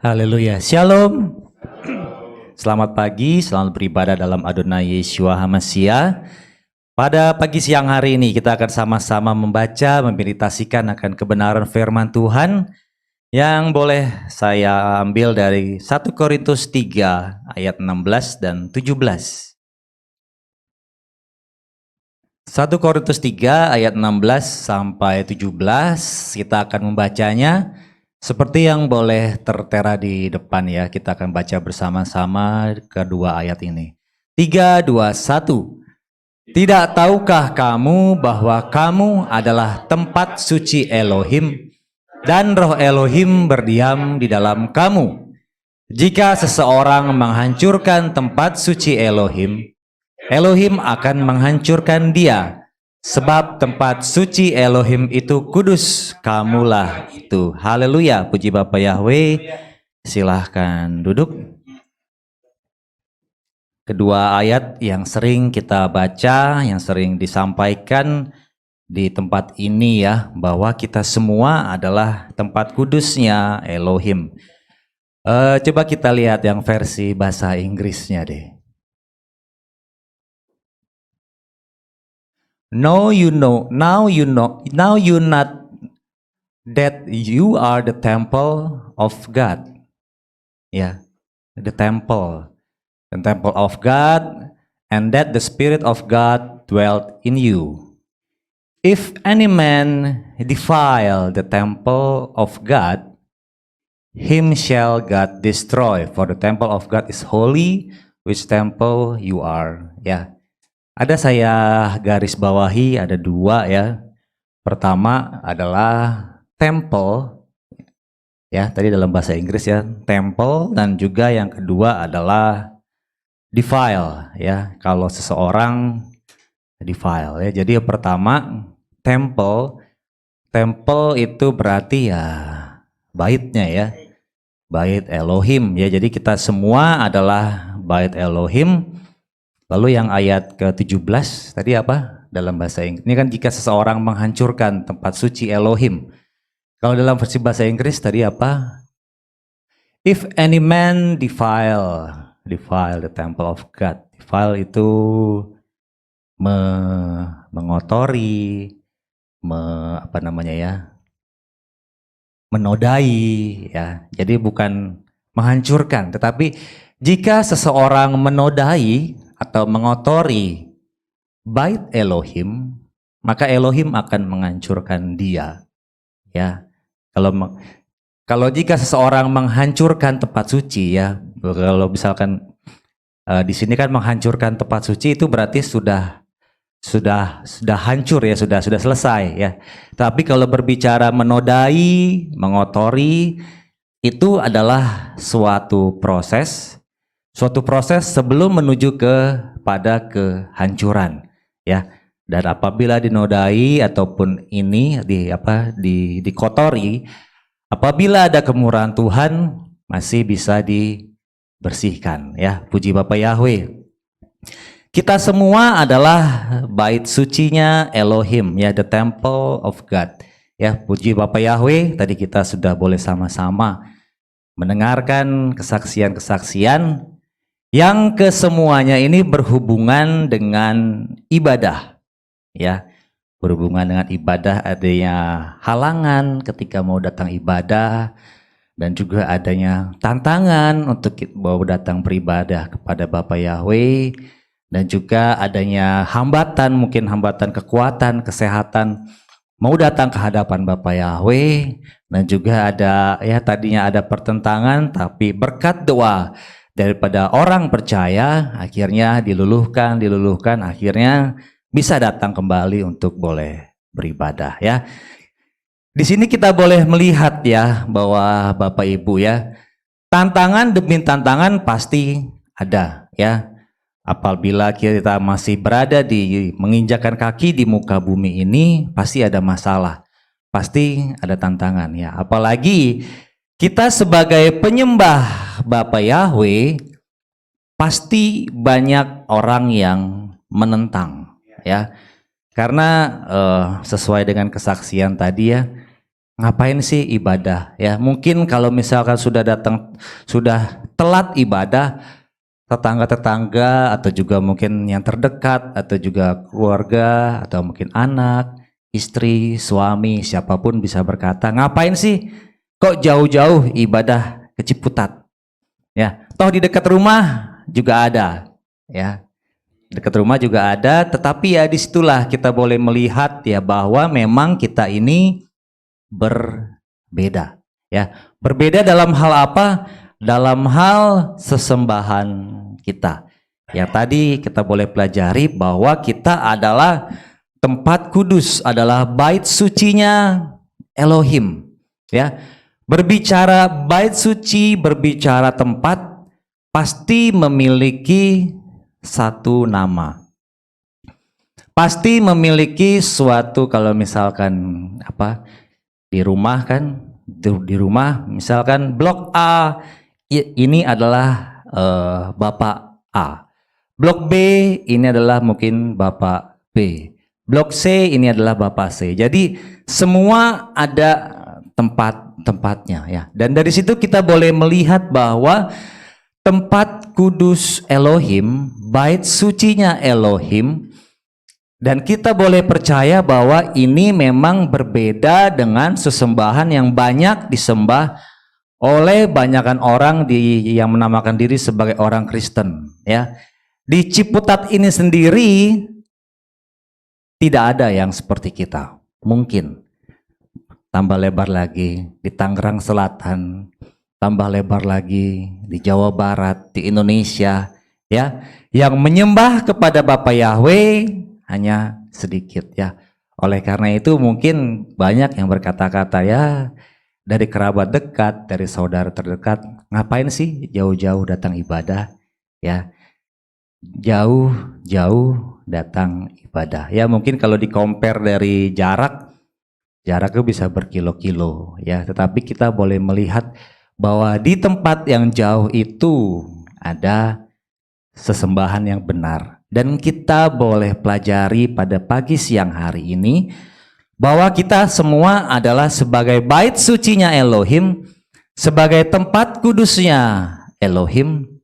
Haleluya, Shalom. Selamat pagi, selamat beribadah dalam Adonai Yeshua HaMashiach. Pada pagi siang hari ini kita akan sama-sama membaca, memeditasikan akan kebenaran firman Tuhan yang boleh saya ambil dari 1 Korintus 3 ayat 16 dan 17. 1 Korintus 3 ayat 16 sampai 17 kita akan membacanya. Seperti yang boleh tertera di depan ya, kita akan baca bersama-sama kedua ayat ini. 3, 2, 1. Tidak tahukah kamu bahwa kamu adalah tempat suci Elohim dan roh Elohim berdiam di dalam kamu? Jika seseorang menghancurkan tempat suci Elohim, Elohim akan menghancurkan dia. Sebab tempat suci Elohim itu kudus, kamulah itu. Haleluya, puji Bapa Yahweh. Silahkan duduk. Kedua ayat yang sering kita baca, yang sering disampaikan di tempat ini ya, bahwa kita semua adalah tempat kudusnya Elohim. Coba kita lihat yang versi bahasa Inggrisnya deh. Now you not that you are the temple of God. Yeah, the temple of God, and that the Spirit of God dwelt in you. If any man defile the temple of God, him shall God destroy. For the temple of God is holy, which temple you are. Ya. Ada saya garis bawahi, ada dua ya. Pertama adalah temple, ya tadi dalam bahasa Inggris ya, temple, dan juga yang kedua adalah defile ya. Kalau seseorang defile ya. Jadi yang pertama temple itu berarti ya baitnya ya, bait Elohim ya. Jadi kita semua adalah bait Elohim. Lalu yang ayat ke-17 tadi apa? Dalam bahasa Inggris. Ini kan jika seseorang menghancurkan tempat suci Elohim. Kalau dalam versi bahasa Inggris tadi apa? If any man defile the temple of God. Defile itu mengotori, menodai ya. Jadi bukan menghancurkan, tetapi jika seseorang menodai atau mengotori bait Elohim, maka Elohim akan menghancurkan dia. Ya, kalau jika seseorang menghancurkan tempat suci ya, kalau misalkan di sini kan menghancurkan tempat suci itu berarti sudah hancur ya, sudah selesai ya. Tapi kalau berbicara menodai, mengotori, itu adalah suatu proses sebelum menuju pada kehancuran ya. Dan apabila dinodai ataupun ini dikotori, apabila ada kemurahan Tuhan masih bisa dibersihkan ya. Puji Bapa Yahweh. Kita semua adalah bait sucinya Elohim ya, the temple of God ya. Puji Bapa Yahweh. Tadi kita sudah boleh sama-sama mendengarkan kesaksian-kesaksian yang kesemuanya ini berhubungan dengan ibadah ya. Berhubungan dengan ibadah, adanya halangan ketika mau datang ibadah, dan juga adanya tantangan untuk mau datang beribadah kepada Bapa Yahweh, dan juga adanya hambatan, mungkin hambatan kekuatan, kesehatan, mau datang ke hadapan Bapa Yahweh. Dan juga ada ya, tadinya ada pertentangan, tapi berkat doa daripada orang percaya akhirnya diluluhkan, akhirnya bisa datang kembali untuk boleh beribadah ya. Di sini kita boleh melihat ya bahwa Bapak Ibu ya, tantangan demi tantangan pasti ada ya. Apabila kita masih berada menginjakkan kaki di muka bumi ini, pasti ada masalah, pasti ada tantangan ya. Apalagi kita sebagai penyembah Bapa Yahweh, pasti banyak orang yang menentang ya. Karena sesuai dengan kesaksian tadi ya, ngapain sih ibadah ya? Mungkin kalau misalkan sudah telat ibadah, tetangga-tetangga atau juga mungkin yang terdekat atau juga keluarga atau mungkin anak, istri, suami, siapapun bisa berkata, ngapain sih kok jauh-jauh ibadah ke Ciputat? Ya, toh di dekat rumah juga ada, ya. Dekat rumah juga ada, tetapi ya disitulah kita boleh melihat ya bahwa memang kita ini berbeda, ya. Berbeda dalam hal apa? Dalam hal sesembahan kita. Yang tadi kita boleh pelajari bahwa kita adalah tempat kudus, adalah bait sucinya Elohim, ya. Berbicara bait suci, berbicara tempat, pasti memiliki satu nama. Pasti memiliki suatu, kalau misalkan apa di rumah kan, di rumah misalkan blok A ini adalah Bapak A. Blok B ini adalah mungkin Bapak B. Blok C ini adalah Bapak C. Jadi semua ada tempat-tempatnya ya. Dan dari situ kita boleh melihat bahwa tempat kudus Elohim, bait sucinya Elohim, dan kita boleh percaya bahwa ini memang berbeda dengan sesembahan yang banyak disembah oleh banyakan orang yang menamakan diri sebagai orang Kristen ya. Di Ciputat ini sendiri tidak ada yang seperti kita. Mungkin tambah lebar lagi di Tangerang Selatan, tambah lebar lagi di Jawa Barat, di Indonesia ya, yang menyembah kepada Bapa Yahweh hanya sedikit ya. Oleh karena itu mungkin banyak yang berkata-kata ya, dari kerabat dekat, dari saudara terdekat, ngapain sih jauh-jauh datang ibadah ya, jauh-jauh datang ibadah ya. Mungkin kalau di compare dari jaraknya bisa berkilo-kilo ya, tetapi kita boleh melihat bahwa di tempat yang jauh itu ada sesembahan yang benar. Dan kita boleh pelajari pada pagi siang hari ini bahwa kita semua adalah sebagai bait sucinya Elohim, sebagai tempat kudusnya Elohim.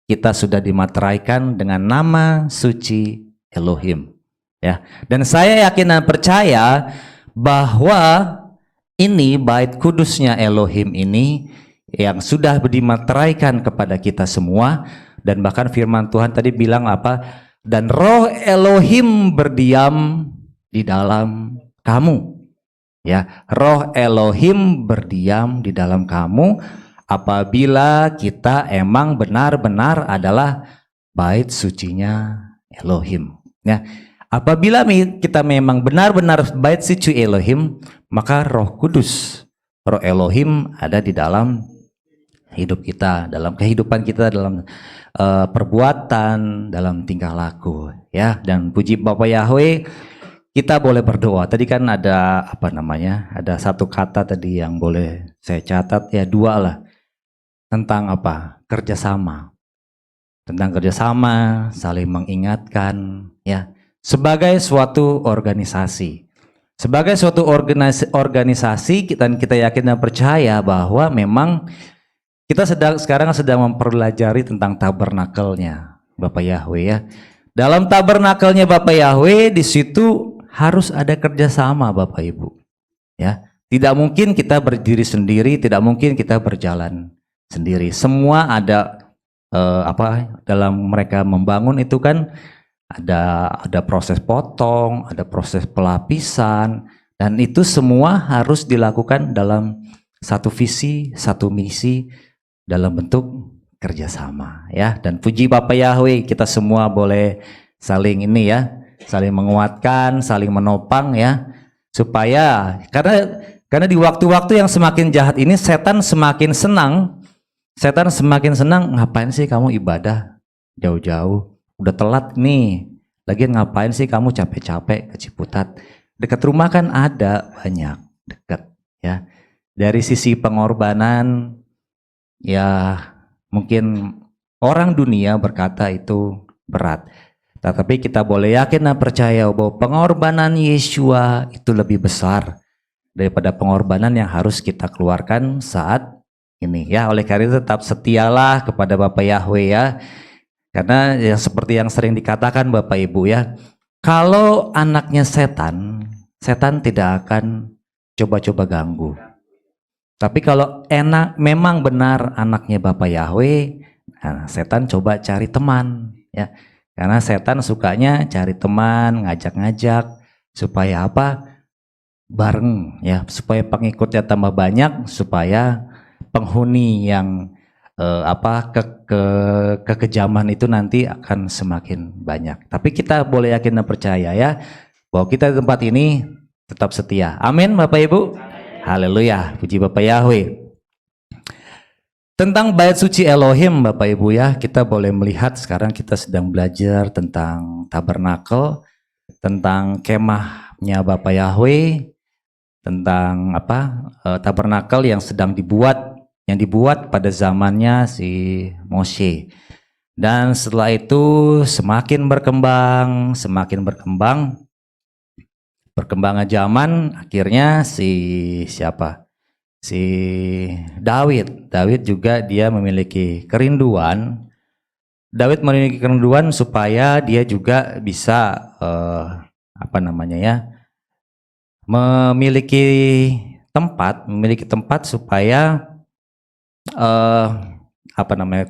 Kita sudah dimateraikan dengan nama suci Elohim ya. Dan saya yakin dan percaya bahwa ini bait kudusnya Elohim ini yang sudah dimateraikan kepada kita semua. Dan bahkan firman Tuhan tadi bilang apa? Dan roh Elohim berdiam di dalam kamu. Ya, roh Elohim berdiam di dalam kamu apabila kita emang benar-benar adalah bait sucinya Elohim. Ya, apabila kita memang benar-benar bait suci Elohim, maka Roh Kudus, Roh Elohim ada di dalam hidup kita, dalam kehidupan kita, dalam perbuatan, dalam tingkah laku ya. Dan puji Bapa Yahweh, kita boleh berdoa. Tadi kan ada apa namanya, ada satu kata tadi yang boleh saya catat ya, dua lah, tentang apa, kerjasama, tentang kerjasama, saling mengingatkan ya, sebagai suatu organisasi. Sebagai suatu organisasi, dan kita yakin dan percaya bahwa memang kita sekarang sedang mempelajari tentang tabernakelnya Bapak Yahweh ya. Dalam tabernakelnya Bapak Yahweh, di situ harus ada kerjasama Bapak Ibu. Ya, tidak mungkin kita berdiri sendiri, tidak mungkin kita berjalan sendiri. Semua ada dalam mereka membangun itu kan ada proses potong, ada proses pelapisan, dan itu semua harus dilakukan dalam satu visi, satu misi, dalam bentuk kerjasama ya. Dan puji Bapa Yahweh, kita semua boleh saling ini ya, saling menguatkan, saling menopang ya, supaya karena di waktu-waktu yang semakin jahat ini setan semakin senang. Setan semakin senang, ngapain sih kamu ibadah jauh-jauh, udah telat nih, lagian ngapain sih kamu capek-capek ke Ciputat, dekat rumah kan ada banyak, dekat ya. Dari sisi pengorbanan ya, mungkin orang dunia berkata itu berat. Tetapi kita boleh yakin dan percaya bahwa pengorbanan Yeshua itu lebih besar daripada pengorbanan yang harus kita keluarkan saat ini ya. Oleh karena itu tetap setialah kepada Bapak Yahweh ya. Karena yang seperti yang sering dikatakan Bapak Ibu ya, kalau anaknya setan, setan tidak akan coba-coba ganggu. Tapi kalau memang benar anaknya Bapak Yahweh, nah, setan coba cari teman ya. Karena setan sukanya cari teman, ngajak-ngajak supaya apa? Bareng ya, supaya pengikutnya tambah banyak, supaya penghuni yang kekejaman itu nanti akan semakin banyak. Tapi kita boleh yakin dan percaya ya bahwa kita di tempat ini tetap setia. Amin Bapak Ibu. Haleluya, puji Bapak Yahweh. Tentang bait suci Elohim Bapak Ibu ya, kita boleh melihat sekarang kita sedang belajar tentang tabernakel, tentang kemahnya Bapak Yahweh, tentang tabernakel yang sedang dibuat pada zamannya si Moshe. Dan setelah itu semakin berkembang, perkembangan zaman, akhirnya si Daud juga dia memiliki kerinduan. Daud memiliki kerinduan supaya dia juga bisa memiliki tempat supaya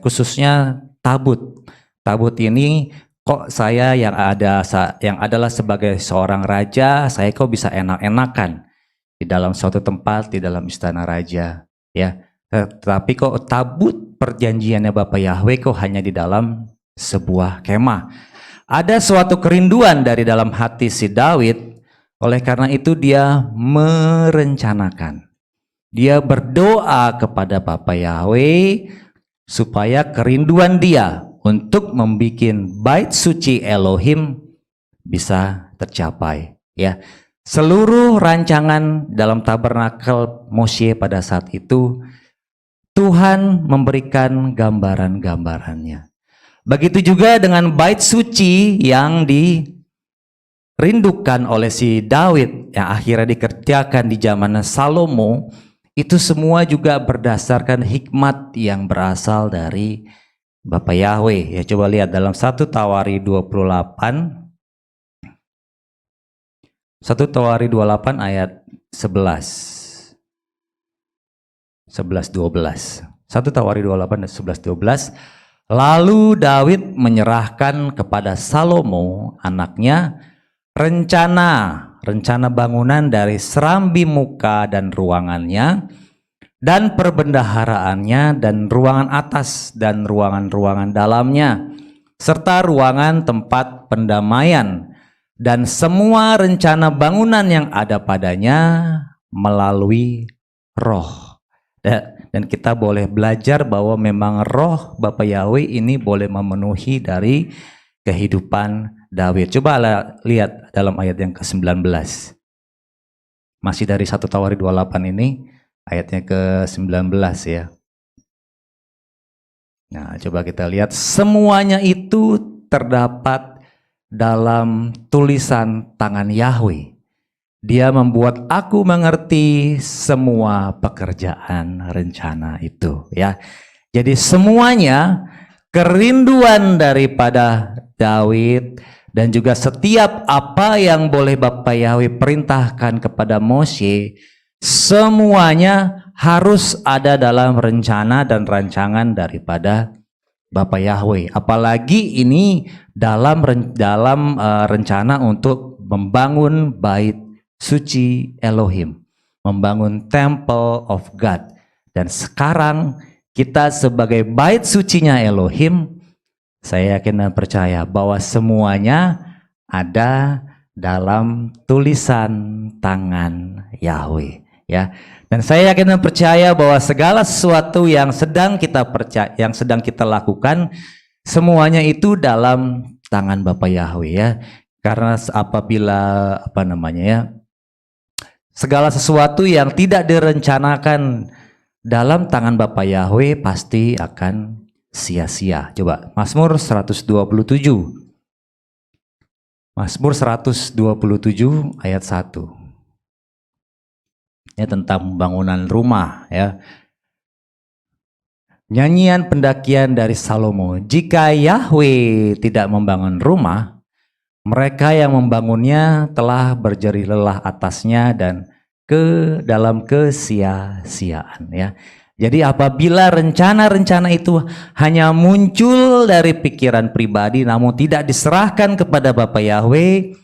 khususnya tabut ini kok saya yang adalah sebagai seorang raja, saya kok bisa enak-enakan di dalam suatu tempat, di dalam istana raja ya. Tetapi kok tabut perjanjiannya Bapak Yahweh kok hanya di dalam sebuah kemah. Ada suatu kerinduan dari dalam hati si Daud, oleh karena itu dia merencanakan. Dia berdoa kepada Bapak Yahweh supaya kerinduan dia untuk membuat bait suci Elohim bisa tercapai ya. Seluruh rancangan dalam tabernakel Moshe pada saat itu Tuhan memberikan gambaran-gambarannya. Begitu juga dengan bait suci yang dirindukan oleh si Daud yang akhirnya dikerjakan di zaman Salomo, itu semua juga berdasarkan hikmat yang berasal dari Bapak Yahweh. Ya, coba lihat dalam 1 Tawari 28. 1 Tawari 28 ayat 11. 11-12. 1 Tawari 28 dan 11-12. Lalu Daud menyerahkan kepada Salomo anaknya rencana bangunan dari serambi muka dan ruangannya dan perbendaharaannya dan ruangan atas dan ruangan-ruangan dalamnya serta ruangan tempat pendamaian dan semua rencana bangunan yang ada padanya melalui roh. Dan kita boleh belajar bahwa memang roh Bapak Yahweh ini boleh memenuhi dari kehidupan Daud. Coba lihat dalam ayat yang ke-19. Masih dari 1 Tawari 28 ini, ayatnya ke-19 ya. Nah, coba kita lihat. Semuanya itu terdapat dalam tulisan tangan Yahweh. Dia membuat aku mengerti semua pekerjaan rencana itu ya. Jadi semuanya kerinduan daripada Daud dan juga setiap apa yang boleh Bapak Yahweh perintahkan kepada Moshe, semuanya harus ada dalam rencana dan rancangan daripada Bapak Yahweh. Apalagi ini dalam rencana untuk membangun bait suci Elohim, membangun temple of God. Dan sekarang kita sebagai bait sucinya Elohim, saya yakin dan percaya bahwa semuanya ada dalam tulisan tangan Yahweh ya. Dan saya yakin dan percaya bahwa segala sesuatu yang sedang kita lakukan semuanya itu dalam tangan Bapak Yahweh ya. Karena apabila segala sesuatu yang tidak direncanakan dalam tangan Bapak Yahweh pasti akan sia-sia. Coba Mazmur 127. Mazmur 127 ayat 1. Ya, tentang pembangunan rumah ya. Nyanyian pendakian dari Salomo. Jika Yahweh tidak membangun rumah, mereka yang membangunnya telah berjerih lelah atasnya dan ke dalam kesia-siaan ya. Jadi apabila rencana-rencana itu hanya muncul dari pikiran pribadi namun tidak diserahkan kepada Bapa Yahweh,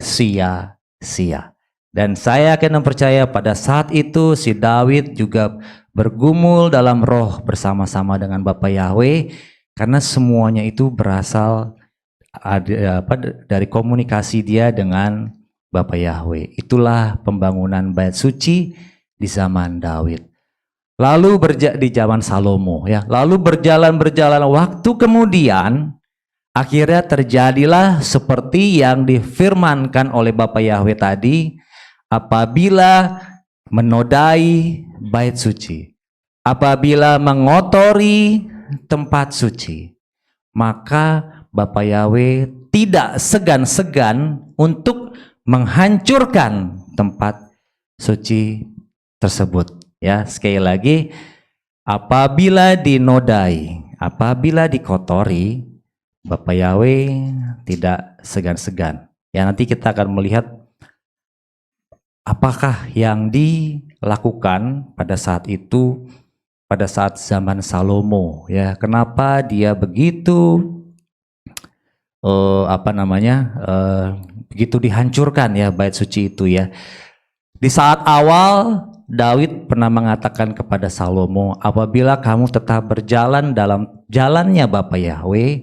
sia-sia. Dan saya akan mempercaya pada saat itu si Daud juga bergumul dalam roh bersama-sama dengan Bapa Yahweh karena semuanya itu berasal dari komunikasi dia dengan Bapa Yahweh. Itulah pembangunan bait suci di zaman Daud. Lalu di zaman Salomo ya. Lalu berjalan waktu kemudian akhirnya terjadilah seperti yang difirmankan oleh Bapa Yahweh tadi, apabila menodai bait suci, apabila mengotori tempat suci, maka Bapa Yahweh tidak segan-segan untuk menghancurkan tempat suci tersebut. Ya, sekali lagi, apabila dinodai, apabila dikotori, Bapa Yahweh tidak segan-segan. Ya, nanti kita akan melihat apakah yang dilakukan pada saat itu, pada saat zaman Salomo. Ya, kenapa dia begitu begitu dihancurkan ya bait suci itu ya. Di saat awal Daud pernah mengatakan kepada Salomo, apabila kamu tetap berjalan dalam jalannya Bapa Yahweh,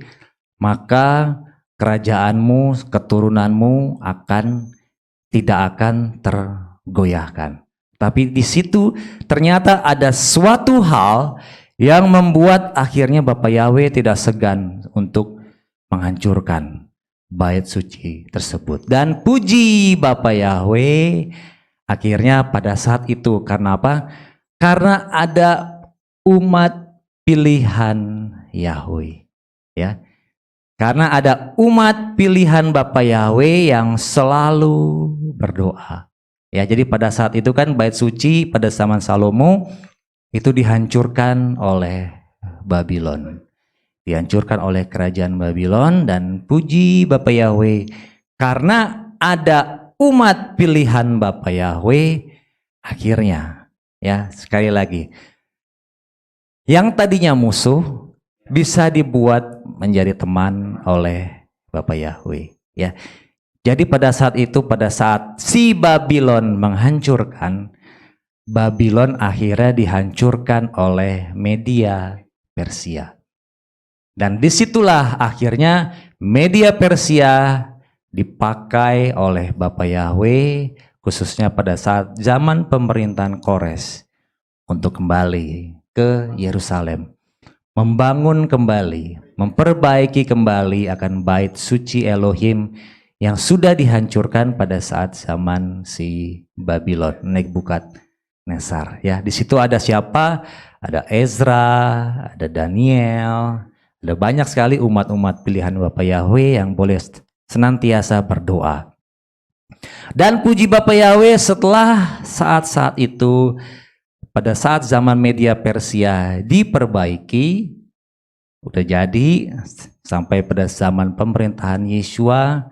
maka kerajaanmu, keturunanmu tidak akan tergoyahkan. Tapi di situ ternyata ada suatu hal yang membuat akhirnya Bapa Yahweh tidak segan untuk menghancurkan bait suci tersebut. Dan puji Bapa Yahweh, akhirnya pada saat itu, karena apa? Karena ada umat pilihan Yahweh, ya. Karena ada umat pilihan Bapa Yahweh yang selalu berdoa. Ya, jadi pada saat itu kan bait suci pada zaman Salomo itu dihancurkan oleh Babylon. Dihancurkan oleh kerajaan Babylon, dan puji Bapa Yahweh karena ada umat pilihan Bapa Yahweh, akhirnya ya, sekali lagi, yang tadinya musuh bisa dibuat menjadi teman oleh Bapa Yahweh ya. Jadi pada saat itu, pada saat si Babylon menghancurkan, Babylon akhirnya dihancurkan oleh Media Persia. Dan disitulah akhirnya Media Persia dipakai oleh Bapa Yahweh, khususnya pada saat zaman pemerintahan Kores, untuk kembali ke Yerusalem, membangun kembali, memperbaiki kembali akan bait suci Elohim yang sudah dihancurkan pada saat zaman si Babylon, Nebukadnezar. Ya, di situ ada siapa? Ada Ezra, ada Daniel, ada banyak sekali umat-umat pilihan Bapa Yahweh yang boleh senantiasa berdoa. Dan puji Bapa Yahweh, setelah saat-saat itu, pada saat zaman Media Persia diperbaiki, udah jadi, sampai pada zaman pemerintahan Yesua,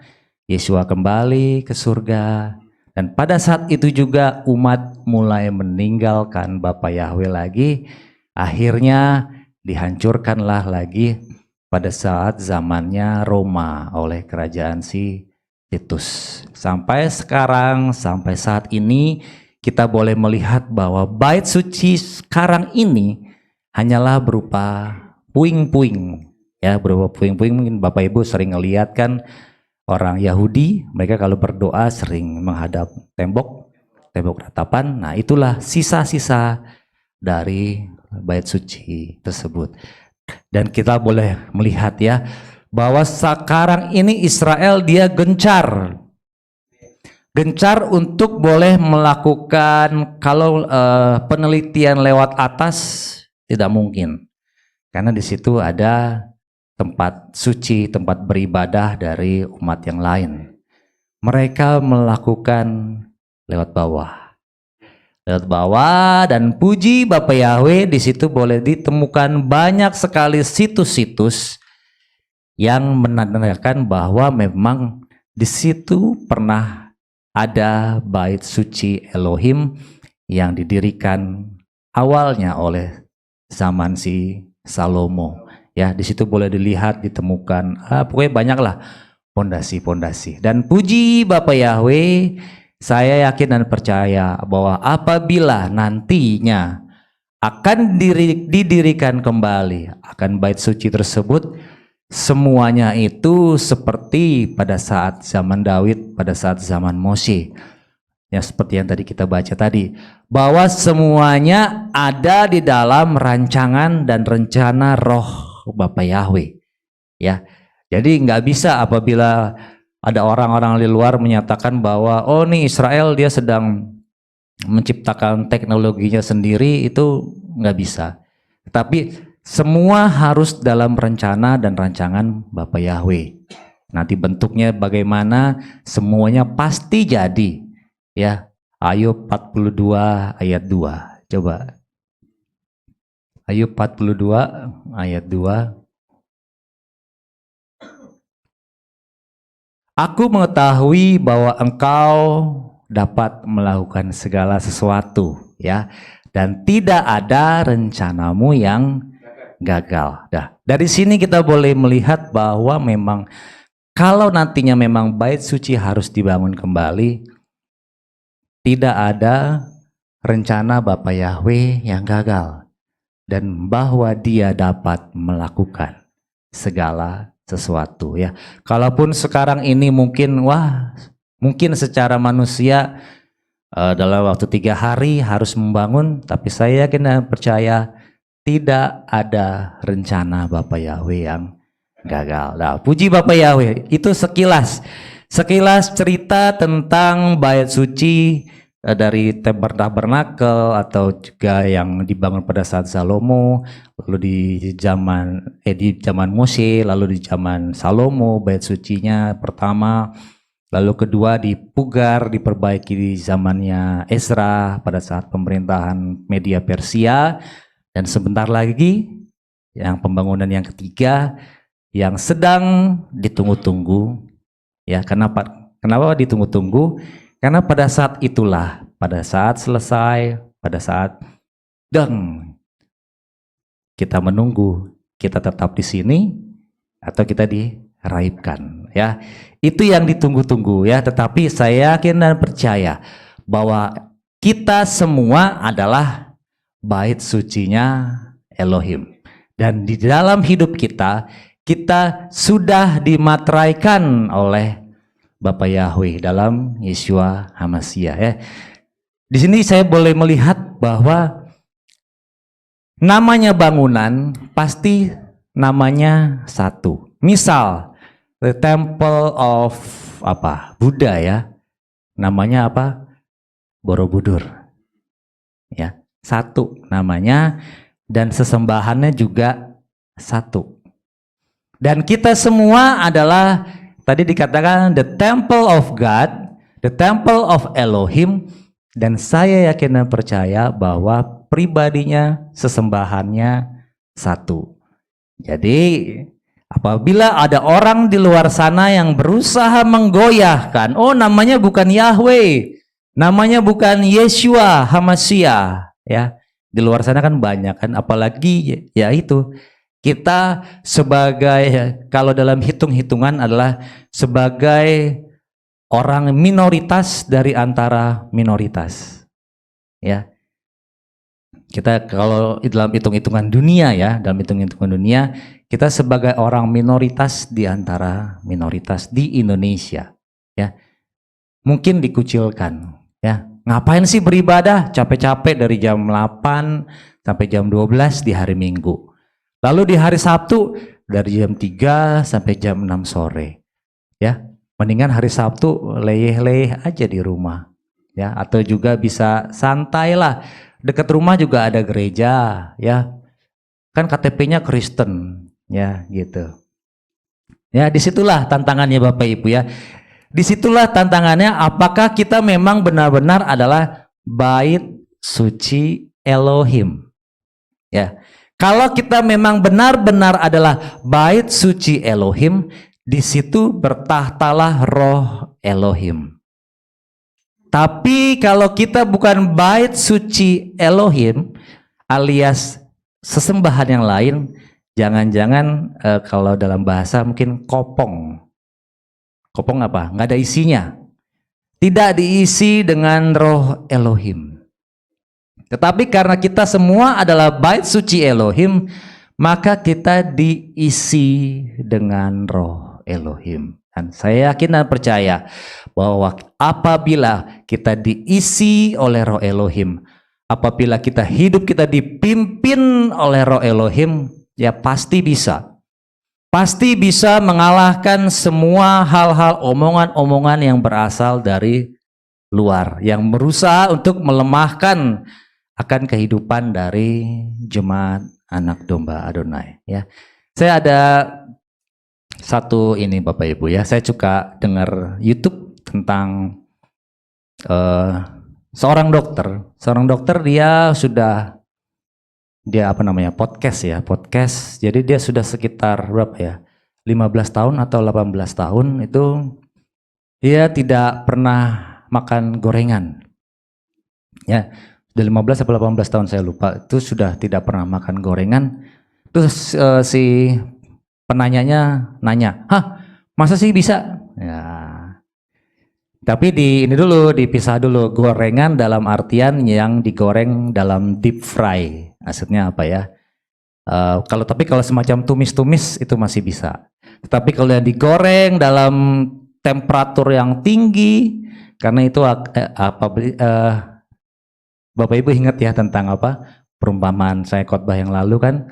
Yesua kembali ke surga. Dan pada saat itu juga umat mulai meninggalkan Bapa Yahweh lagi. Akhirnya dihancurkanlah lagi pada saat zamannya Roma oleh kerajaan si Titus. Sampai sekarang, sampai saat ini, kita boleh melihat bahwa bait suci sekarang ini hanyalah berupa puing-puing. Ya, berupa puing-puing. Mungkin Bapak Ibu sering ngelihat kan orang Yahudi, mereka kalau berdoa sering menghadap tembok ratapan. Nah, itulah sisa-sisa dari bait suci tersebut. Dan kita boleh melihat ya, bahwa sekarang ini Israel dia gencar untuk boleh melakukan, kalau penelitian lewat atas tidak mungkin, karena di situ ada tempat suci, tempat beribadah dari umat yang lain. mereka melakukan lewat bawah. Lewat bawah, dan puji Bapa Yahweh, di situ boleh ditemukan banyak sekali situs-situs yang menandakan bahwa memang di situ pernah ada bait suci Elohim yang didirikan awalnya oleh zaman si Salomo. Ya, di situ boleh dilihat, ditemukan, pokoknya banyaklah pondasi-pondasi. Dan puji Bapa Yahweh, saya yakin dan percaya bahwa apabila nantinya akan didirikan kembali akan bait suci tersebut, semuanya itu seperti pada saat zaman Daud, pada saat zaman Mose. Ya, seperti yang tadi kita baca tadi, bahwa semuanya ada di dalam rancangan dan rencana roh Bapa Yahweh. Ya, jadi nggak bisa apabila ada orang-orang di luar menyatakan bahwa oh nih Israel dia sedang menciptakan teknologinya sendiri, itu nggak bisa. Tapi semua harus dalam rencana dan rancangan Bapa Yahweh. Nanti bentuknya bagaimana, semuanya pasti jadi. Ya, Ayub 42 ayat 2. Coba. Ayub 42 ayat 2. Aku mengetahui bahwa engkau dapat melakukan segala sesuatu, ya, dan tidak ada rencanamu yang gagal. Nah, dari sini kita boleh melihat bahwa memang kalau nantinya memang bait suci harus dibangun kembali, tidak ada rencana Bapa Yahweh yang gagal, dan bahwa Dia dapat melakukan segala sesuatu, ya. Kalaupun sekarang ini mungkin mungkin secara manusia dalam waktu 3 hari harus membangun, tapi saya yakin dan percaya tidak ada rencana Bapa Yahweh yang gagal. Nah, puji Bapa Yahweh. Itu sekilas cerita tentang bait suci dari tabernakel atau juga yang dibangun pada saat Salomo, lalu di zaman Mose, lalu di zaman Salomo bait sucinya pertama, lalu kedua dipugar, diperbaiki di zamannya Ezra pada saat pemerintahan Media Persia, dan sebentar lagi yang pembangunan yang ketiga yang sedang ditunggu-tunggu. Ya, kenapa ditunggu-tunggu? Karena pada saat itulah, pada saat selesai, pada saat kita menunggu, kita tetap di sini atau kita diraibkan, ya. Itu yang ditunggu-tunggu, ya. Tetapi saya yakin dan percaya bahwa kita semua adalah bait sucinya Elohim, dan di dalam hidup kita sudah dimateraikan oleh Bapa Yahweh dalam Yeshua HaMashiach, ya. Di sini saya boleh melihat bahwa namanya bangunan pasti namanya satu. Misal the Temple of Buddha, ya. Namanya apa? Borobudur. Ya, satu namanya, dan sesembahannya juga satu. Dan kita semua adalah, tadi dikatakan the temple of God, the temple of Elohim, dan saya yakin dan percaya bahwa pribadinya, sesembahannya satu. Jadi apabila ada orang di luar sana yang berusaha menggoyahkan, oh namanya bukan Yahweh, namanya bukan Yeshua HaMashiach, ya. Di luar sana kan banyak kan, apalagi ya itu kita sebagai, kalau dalam hitung-hitungan adalah sebagai orang minoritas dari antara minoritas, ya. Kita kalau dalam hitung-hitungan dunia, ya, dalam hitung-hitungan dunia, kita sebagai orang minoritas di antara minoritas di Indonesia, ya. Mungkin dikucilkan, ya. Ngapain sih beribadah capek-capek dari jam 8 sampai jam 12 di hari Minggu. Lalu di hari Sabtu dari jam 3 sampai jam 6 sore. Ya, mendingan hari Sabtu leyeh-leyeh aja di rumah. Ya, atau juga bisa santai lah. Dekat rumah juga ada gereja, ya. Kan KTP-nya Kristen, ya, gitu. Ya, disitulah tantangannya Bapak Ibu, ya. Disitulah tantangannya, apakah kita memang benar-benar adalah bait suci Elohim. Ya, kalau kita memang benar-benar adalah bait suci Elohim, di situ bertahtalah roh Elohim. Tapi kalau kita bukan bait suci Elohim, alias sesembahan yang lain, jangan-jangan kalau dalam bahasa mungkin kopong. Kopong apa? Nggak ada isinya. Tidak diisi dengan roh Elohim. Tetapi karena kita semua adalah bait suci Elohim, maka kita diisi dengan roh Elohim. Dan saya yakin dan percaya bahwa apabila kita diisi oleh roh Elohim, apabila kita dipimpin oleh roh Elohim, ya pasti bisa. Pasti bisa mengalahkan semua hal-hal omongan-omongan yang berasal dari luar, yang berusaha untuk melemahkan akan kehidupan dari jemaat anak domba Adonai. Ya, saya ada satu ini Bapak Ibu ya, saya suka dengar YouTube tentang seorang dokter dia podcast ya, podcast. Jadi dia sudah sekitar berapa ya, 15 tahun atau 18 tahun itu dia tidak pernah makan gorengan. Ya, sudah 15 atau 18 tahun saya lupa, itu sudah tidak pernah makan gorengan. Terus si penanyanya nanya, "Hah, masa sih bisa?" Ya. Tapi dipisah dulu, gorengan dalam artian yang digoreng dalam deep fry. Maksudnya apa ya? Kalau semacam tumis-tumis itu masih bisa. Tetapi kalau yang digoreng dalam temperatur yang tinggi, karena itu Bapak Ibu ingat ya tentang apa? Perumpamaan saya khotbah yang lalu kan,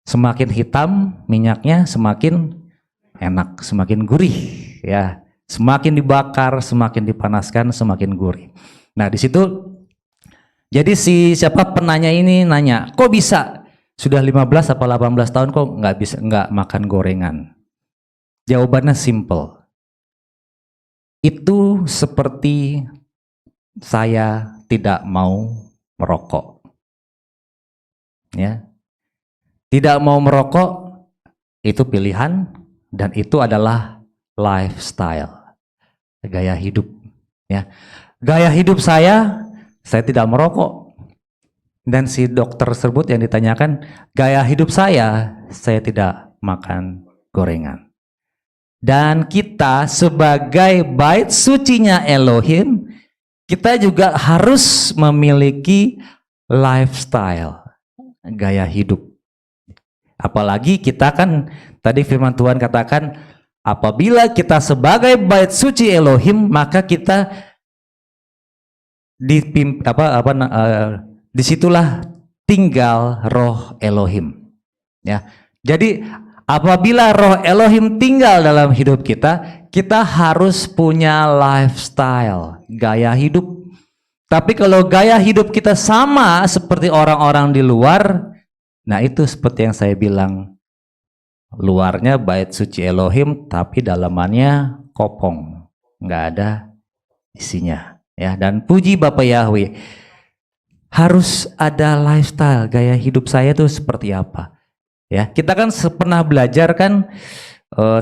semakin hitam minyaknya semakin enak, semakin gurih ya. Semakin dibakar, semakin dipanaskan, semakin gurih. Nah, di situ jadi siapa penanya ini nanya, "Kok bisa sudah 15 atau 18 tahun kok nggak makan gorengan?" Jawabannya simple. Itu seperti saya tidak mau merokok. Ya. Tidak mau merokok itu pilihan dan itu adalah lifestyle. Gaya hidup ya. Gaya hidup saya tidak merokok. Dan si dokter tersebut yang ditanyakan, gaya hidup saya tidak makan gorengan. Dan kita sebagai bait sucinya Elohim, kita juga harus memiliki lifestyle, gaya hidup. Apalagi kita kan tadi firman Tuhan katakan, apabila kita sebagai bait suci Elohim, maka kita disitulah tinggal roh Elohim. Ya, jadi apabila roh Elohim tinggal dalam hidup kita, kita harus punya lifestyle, gaya hidup. Tapi kalau gaya hidup kita sama seperti orang-orang di luar, nah itu seperti yang saya bilang, luarnya bait suci Elohim tapi dalamannya kopong, nggak ada isinya ya. Dan puji Bapak Yahweh, harus ada lifestyle, gaya hidup saya tuh seperti apa ya. Kita kan pernah belajar kan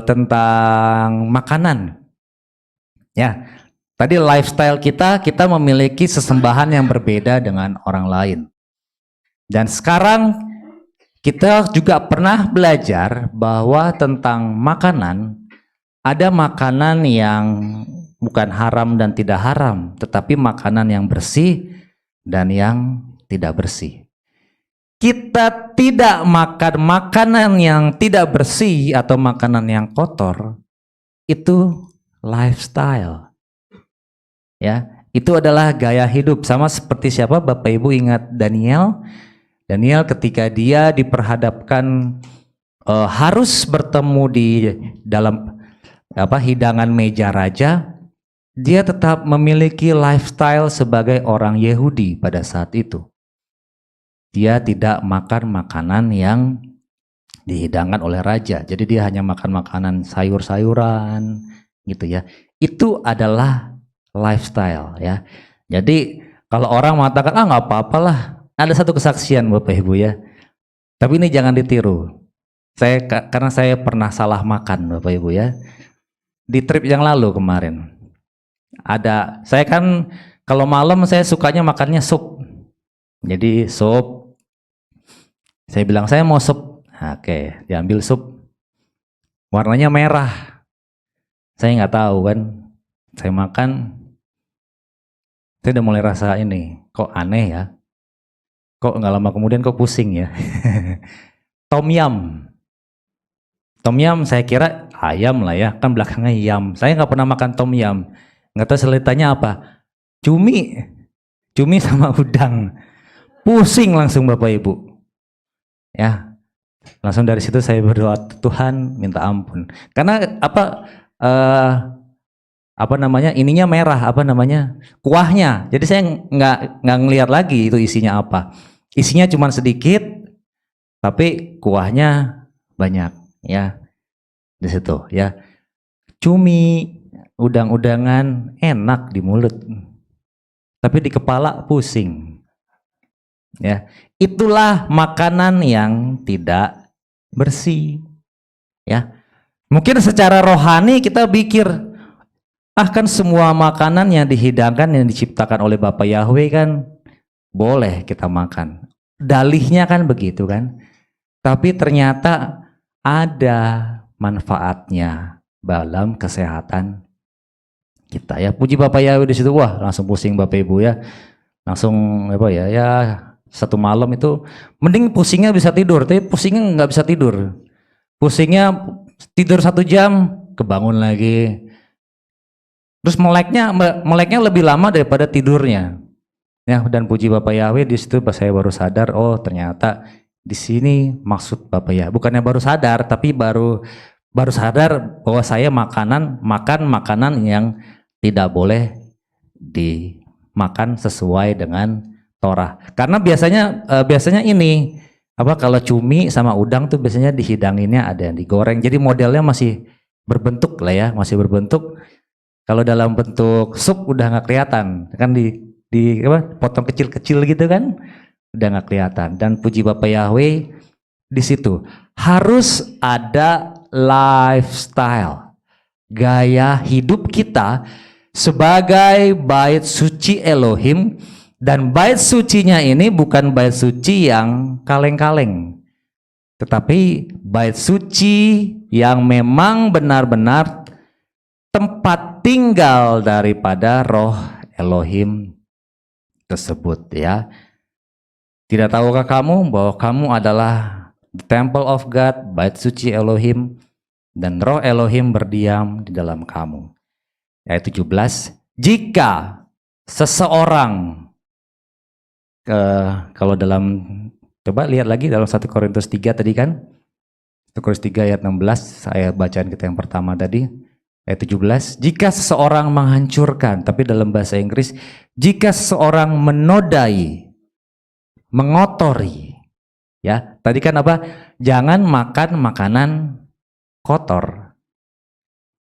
tentang makanan ya. Tadi lifestyle kita memiliki sesembahan yang berbeda dengan orang lain. Dan sekarang kita juga pernah belajar bahwa tentang makanan, ada makanan yang bukan haram dan tidak haram, tetapi makanan yang bersih dan yang tidak bersih. Kita tidak makan makanan yang tidak bersih atau makanan yang kotor, itu lifestyle. Ya, itu adalah gaya hidup. Sama seperti siapa? Bapak Ibu ingat Daniel? Daniel ketika dia diperhadapkan harus bertemu di dalam hidangan meja raja, dia tetap memiliki lifestyle sebagai orang Yahudi pada saat itu. Dia tidak makan makanan yang dihidangkan oleh raja. Jadi dia hanya makan makanan sayur-sayuran gitu ya. itu adalah lifestyle ya. Jadi kalau orang mengatakan nggak apa-apalah, ada satu kesaksian Bapak Ibu ya. Tapi ini jangan ditiru. Karena saya pernah salah makan Bapak Ibu ya. Di trip yang lalu kemarin. Saya kan kalau malam saya sukanya makannya sup. Jadi sup. Saya bilang saya mau sup. Oke, diambil sup. Warnanya merah. Saya nggak tahu kan. Saya makan. Saya udah mulai rasa ini. Kok aneh ya. Kok nggak lama kemudian kok pusing ya. Tom yum. Tom yum saya kira ayam lah ya. Kan belakangnya yum. Saya nggak pernah makan tom yum. Nggak tahu seletanya apa. Cumi sama udang. Pusing langsung Bapak Ibu. Ya. Langsung dari situ saya berdoa, Tuhan minta ampun. Karena ininya merah, kuahnya. Jadi saya nggak ngelihat lagi itu isinya apa. Isinya cuma sedikit, tapi kuahnya banyak, ya. Di situ, ya. Cumi, udang-udangan enak di mulut, tapi di kepala pusing. Ya, itulah makanan yang tidak bersih. Ya, mungkin secara rohani kita pikir, kan semua makanan yang dihidangkan yang diciptakan oleh Bapa Yahweh kan boleh kita makan. Dalihnya kan begitu kan. Tapi ternyata ada manfaatnya dalam kesehatan kita ya. Puji Bapa Yahweh di situ. Wah, langsung pusing Bapak Ibu ya. Langsung satu malam itu mending pusingnya bisa tidur, tapi pusingnya nggak bisa tidur. Pusingnya tidur 1 jam, kebangun lagi. Terus meleknya lebih lama daripada tidurnya. Ya, dan puji Bapak Yahweh di situ pas saya baru sadar, oh ternyata di sini maksud Bapak Yahweh. Bukannya baru sadar, tapi baru sadar bahwa saya makan makanan yang tidak boleh dimakan sesuai dengan Torah. Karena biasanya ini kalau cumi sama udang tuh biasanya dihidanginnya ada yang digoreng. Jadi modelnya masih berbentuk lah ya, masih berbentuk. Kalau dalam bentuk sup udah nggak kelihatan, kan potong kecil-kecil gitu kan, udah nggak kelihatan. Dan puji Bapak Yahweh di situ harus ada lifestyle, gaya hidup kita sebagai bait suci Elohim. Dan bait sucinya ini bukan bait suci yang kaleng-kaleng, tetapi bait suci yang memang benar-benar tempat tinggal daripada roh Elohim tersebut ya. Tidak tahukah kamu bahwa kamu adalah the temple of God, bait suci Elohim, dan roh Elohim berdiam di dalam kamu. Ayat 17, jika seseorang kalau coba lihat lagi dalam 1 Korintus 3 tadi kan, 1 Korintus 3 ayat 16, saya bacaan kita yang pertama tadi. Ayat 17, jika seseorang menghancurkan, tapi dalam bahasa Inggris, jika seseorang menodai, mengotori, ya, tadi kan jangan makan makanan kotor.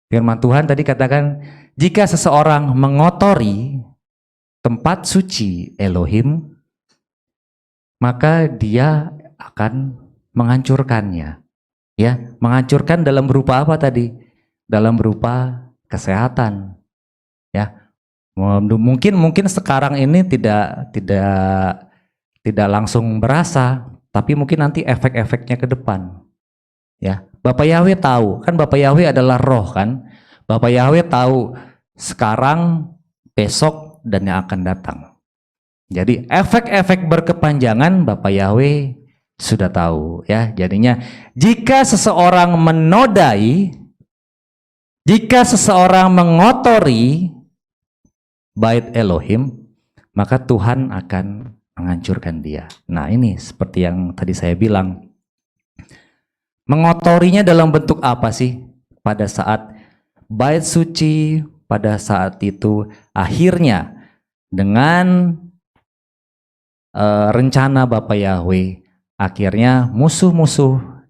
Firman Tuhan tadi katakan, jika seseorang mengotori tempat suci Elohim, maka dia akan menghancurkannya. Ya, menghancurkan dalam berupa apa tadi? Dalam berupa kesehatan, ya. Mungkin sekarang ini tidak langsung berasa, tapi mungkin nanti efek-efeknya ke depan, ya. Bapak Yahweh tahu, kan Bapak Yahweh adalah roh kan. Bapak Yahweh tahu sekarang, besok, dan yang akan datang. Jadi efek-efek berkepanjangan Bapak Yahweh sudah tahu, ya. Jadinya jika seseorang menodai, jika seseorang mengotori bait Elohim, maka Tuhan akan menghancurkan dia. Nah, ini seperti yang tadi saya bilang. Mengotorinya dalam bentuk apa sih? Pada saat bait suci, pada saat itu akhirnya dengan rencana Bapak Yahweh, akhirnya musuh-musuh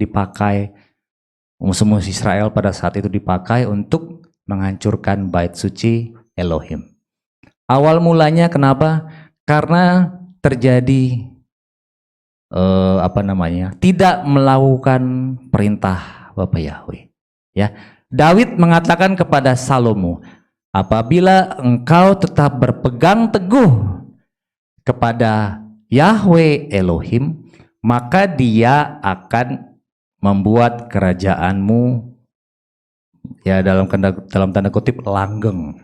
Israel pada saat itu dipakai untuk menghancurkan bait suci Elohim. Awal mulanya kenapa? Karena terjadi tidak melakukan perintah Bapa Yahweh. Ya, Daud mengatakan kepada Salomo, apabila engkau tetap berpegang teguh kepada Yahweh Elohim, maka Dia akan membuat kerajaanmu, ya dalam tanda kutip, langgeng.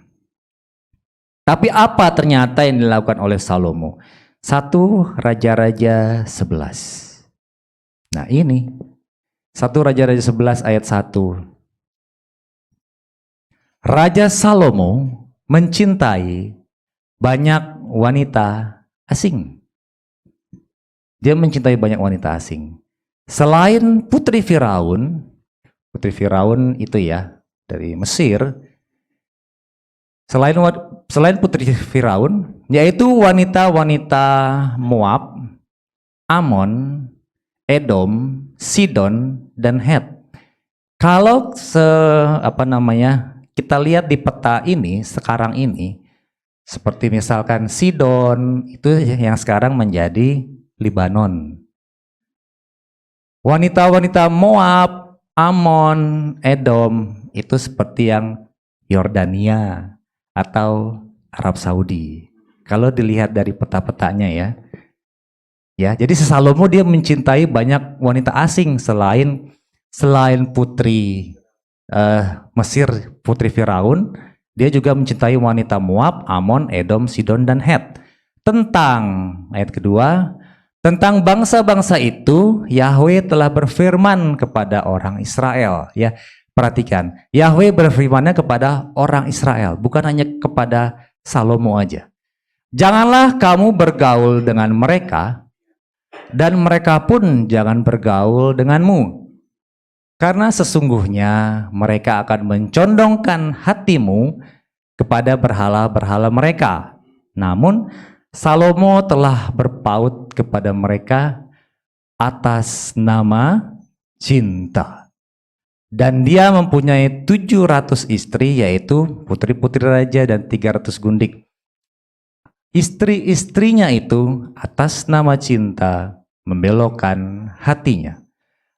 Tapi apa ternyata yang dilakukan oleh Salomo? 1 Raja-Raja 11. Nah ini 1 Raja-Raja 11 ayat 1. Raja Salomo mencintai banyak wanita asing. Dia mencintai banyak wanita asing. Selain putri Firaun itu ya dari Mesir, selain putri Firaun, yaitu wanita-wanita Moab, Amon, Edom, Sidon, dan Het. Kalau kita lihat di peta ini sekarang ini, seperti misalkan Sidon itu yang sekarang menjadi Libanon. Wanita-wanita Moab, Amon, Edom itu seperti yang Yordania atau Arab Saudi. Kalau dilihat dari peta-petanya ya. Jadi Salomo dia mencintai banyak wanita asing selain putri Mesir, putri Firaun, dia juga mencintai wanita Moab, Amon, Edom, Sidon, dan Het. Ayat kedua, tentang bangsa-bangsa itu Yahweh telah berfirman kepada orang Israel. Ya, perhatikan, Yahweh berfirmannya kepada orang Israel, bukan hanya kepada Salomo aja. Janganlah kamu bergaul dengan mereka, dan mereka pun jangan bergaul denganmu. Karena sesungguhnya mereka akan mencondongkan hatimu kepada berhala-berhala mereka. Namun Salomo telah berpaut kepada mereka atas nama cinta. Dan dia mempunyai 700 istri, yaitu putri-putri raja dan 300 gundik. Istri-istrinya itu atas nama cinta membelokkan hatinya.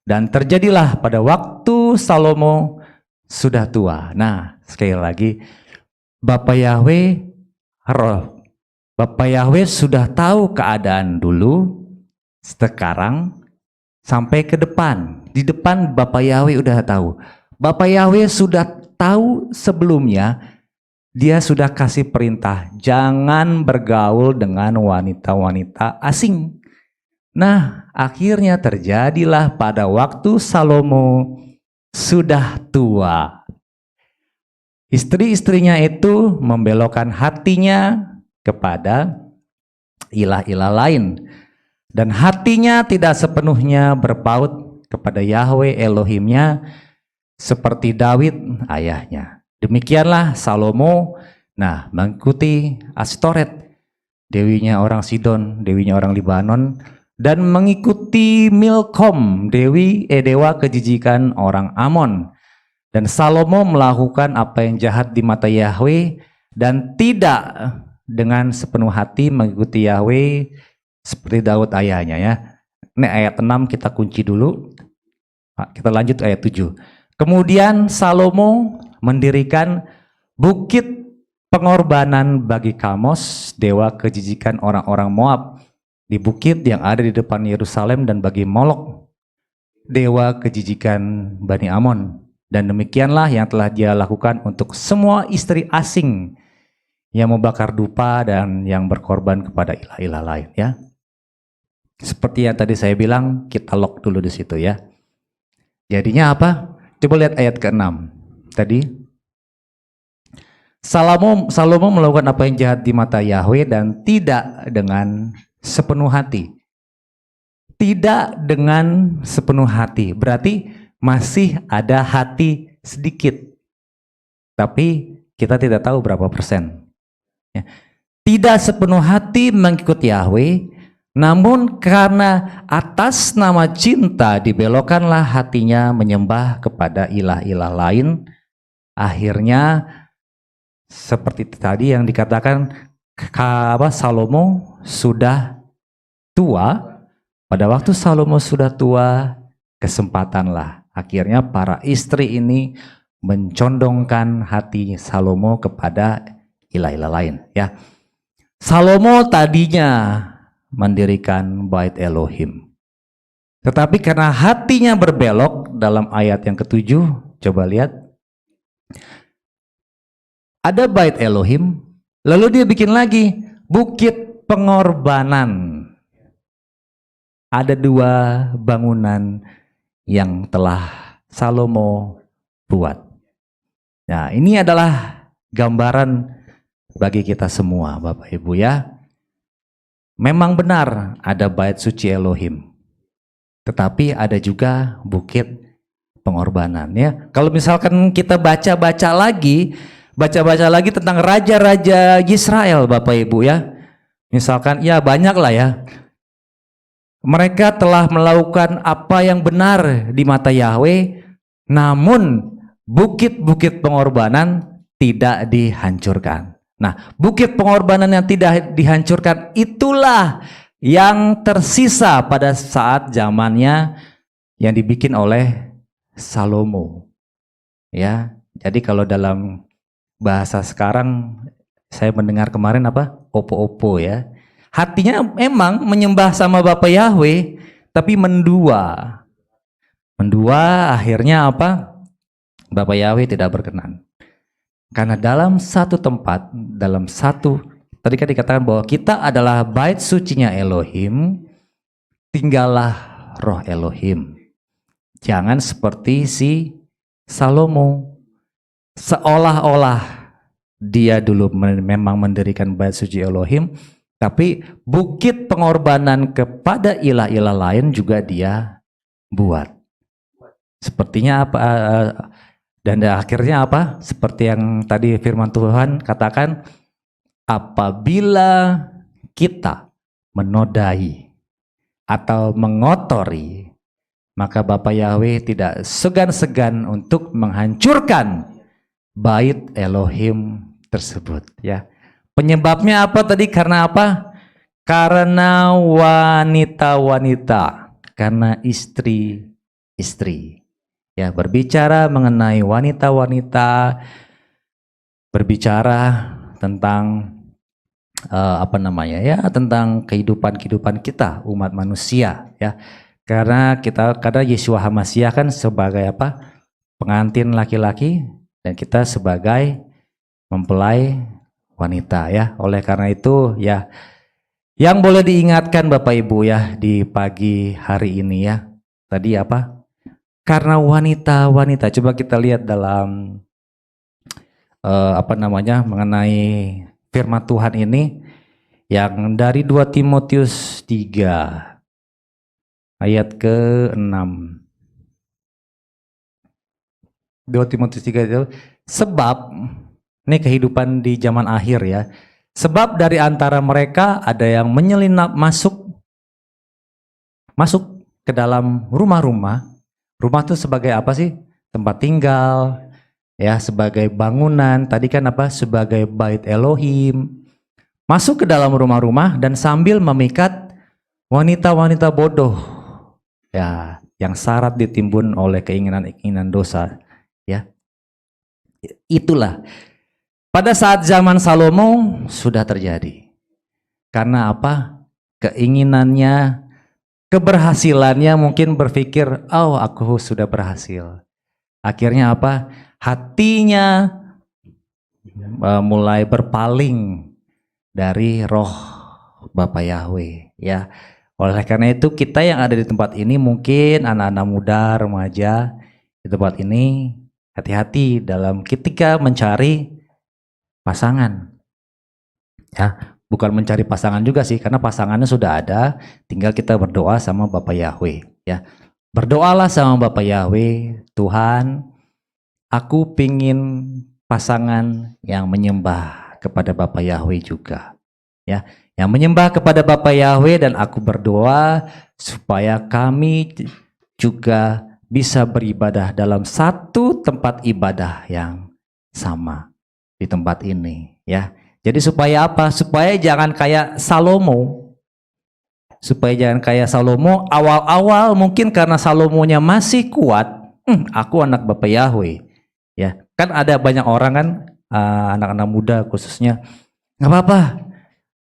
Dan terjadilah pada waktu Salomo sudah tua. Nah, sekali lagi, Bapak Yahweh sudah tahu keadaan dulu, sekarang, sampai ke depan. Di depan Bapak Yahweh udah tahu. Bapak Yahweh sudah tahu sebelumnya, dia sudah kasih perintah, jangan bergaul dengan wanita-wanita asing. Nah, akhirnya terjadilah pada waktu Salomo sudah tua. Istri-istrinya itu membelokkan hatinya kepada ilah-ilah lain. Dan hatinya tidak sepenuhnya berpaut kepada Yahweh Elohimnya seperti Daud ayahnya. Demikianlah Salomo mengikuti Astoret, dewinya orang Sidon, dewinya orang Libanon, dan mengikuti Milkom, dewa kejijikan orang Amon. Dan Salomo melakukan apa yang jahat di mata Yahweh dan tidak dengan sepenuh hati mengikuti Yahweh seperti Daud ayahnya ya. Ini ayat 6 kita kunci dulu. Kita lanjut ayat 7. Kemudian Salomo mendirikan bukit pengorbanan bagi Kamos, dewa kejijikan orang-orang Moab, di bukit yang ada di depan Yerusalem, dan bagi Molok, dewa kejijikan Bani Amon. Dan demikianlah yang telah dia lakukan untuk semua istri asing yang membakar dupa dan yang berkorban kepada ilah-ilah lain ya. Seperti yang tadi saya bilang, kita lock dulu di situ ya. Jadinya apa? Coba lihat ayat ke-6 tadi. Salomo melakukan apa yang jahat di mata Yahweh dan tidak dengan sepenuh hati. Tidak dengan sepenuh hati, berarti masih ada hati sedikit. Tapi kita tidak tahu berapa persen. Ya. Tidak sepenuh hati mengikut Yahweh, namun karena atas nama cinta dibelokkanlah hatinya menyembah kepada ilah-ilah lain akhirnya seperti tadi yang dikatakan Salomo sudah tua. Pada waktu Salomo sudah tua, kesempatanlah akhirnya para istri ini mencondongkan hati Salomo kepada ilah-ilah lain, ya. Salomo tadinya mendirikan bait Elohim, tetapi karena hatinya berbelok, dalam ayat yang ke-7, coba lihat, ada bait Elohim, lalu dia bikin lagi bukit pengorbanan. Ada 2 bangunan yang telah Salomo buat. Nah, ini adalah gambaran bagi kita semua, Bapak Ibu, ya. Memang benar ada bait suci Elohim, tetapi ada juga bukit pengorbanan, ya. Kalau misalkan kita baca-baca lagi tentang raja-raja Israel, Bapak Ibu, ya. Misalkan, ya banyak lah ya. Mereka telah melakukan apa yang benar di mata Yahweh, namun bukit-bukit pengorbanan tidak dihancurkan. Nah, bukit pengorbanan yang tidak dihancurkan itulah yang tersisa pada saat zamannya yang dibikin oleh Salomo. Ya, jadi kalau dalam bahasa sekarang saya mendengar kemarin apa? Opo-opo, ya. Hatinya memang menyembah sama Bapak Yahweh, tapi mendua. Mendua akhirnya apa? Bapak Yahweh tidak berkenan. Karena dalam satu tempat, tadi kan dikatakan bahwa kita adalah bait sucinya Elohim, tinggallah roh Elohim. Jangan seperti si Salomo, seolah-olah dia dulu memang mendirikan bait suci Elohim, tapi bukit pengorbanan kepada ilah-ilah lain juga dia buat. Sepertinya apa? Dan akhirnya apa? Seperti yang tadi firman Tuhan katakan, apabila kita menodai atau mengotori, maka Bapa Yahweh tidak segan-segan untuk menghancurkan bait Elohim tersebut, ya. Penyebabnya apa tadi? Karena apa? Karena wanita-wanita, karena istri-istri. Ya, berbicara mengenai wanita-wanita, berbicara tentang tentang kehidupan kita umat manusia, ya. Karena Yeshua HaMashiach kan sebagai apa? Pengantin laki-laki dan kita sebagai mempelai wanita, ya. Oleh karena itu, ya, yang boleh diingatkan Bapak Ibu, ya, di pagi hari ini, ya, tadi apa? Karena wanita-wanita, coba kita lihat dalam mengenai firman Tuhan ini yang dari 2 Timotius 3 ayat ke-6. 2 Timotius 3 itu, sebab ini kehidupan di zaman akhir, ya. Sebab dari antara mereka ada yang menyelinap masuk ke dalam rumah-rumah. Rumah itu sebagai apa sih? Tempat tinggal, ya, sebagai bangunan. Tadi kan apa? Sebagai bait Elohim. Masuk ke dalam rumah-rumah dan sambil memikat wanita-wanita bodoh, ya, yang syarat ditimbun oleh keinginan-keinginan dosa, ya. Itulah pada saat zaman Salomo sudah terjadi. Karena apa? Keinginannya, keberhasilannya, mungkin berpikir, oh, aku sudah berhasil. Akhirnya apa? Hatinya mulai berpaling dari roh Bapa Yahweh, ya. Oleh karena itu kita yang ada di tempat ini, mungkin anak-anak muda, remaja di tempat ini, hati-hati dalam ketika mencari pasangan, ya. Bukan mencari pasangan juga sih, karena pasangannya sudah ada, tinggal kita berdoa sama Bapa Yahweh, ya. Berdoalah sama Bapa Yahweh, Tuhan, aku pingin pasangan yang menyembah kepada Bapa Yahweh juga, ya, yang menyembah kepada Bapa Yahweh, dan aku berdoa supaya kami juga bisa beribadah dalam satu tempat ibadah yang sama di tempat ini ya. Jadi supaya apa? Supaya jangan kayak Salomo. Supaya jangan kayak Salomo, awal-awal mungkin karena Salomonya masih kuat, aku anak Bapak Yahweh. Ya, kan ada banyak orang kan, anak-anak muda khususnya, nggak apa-apa,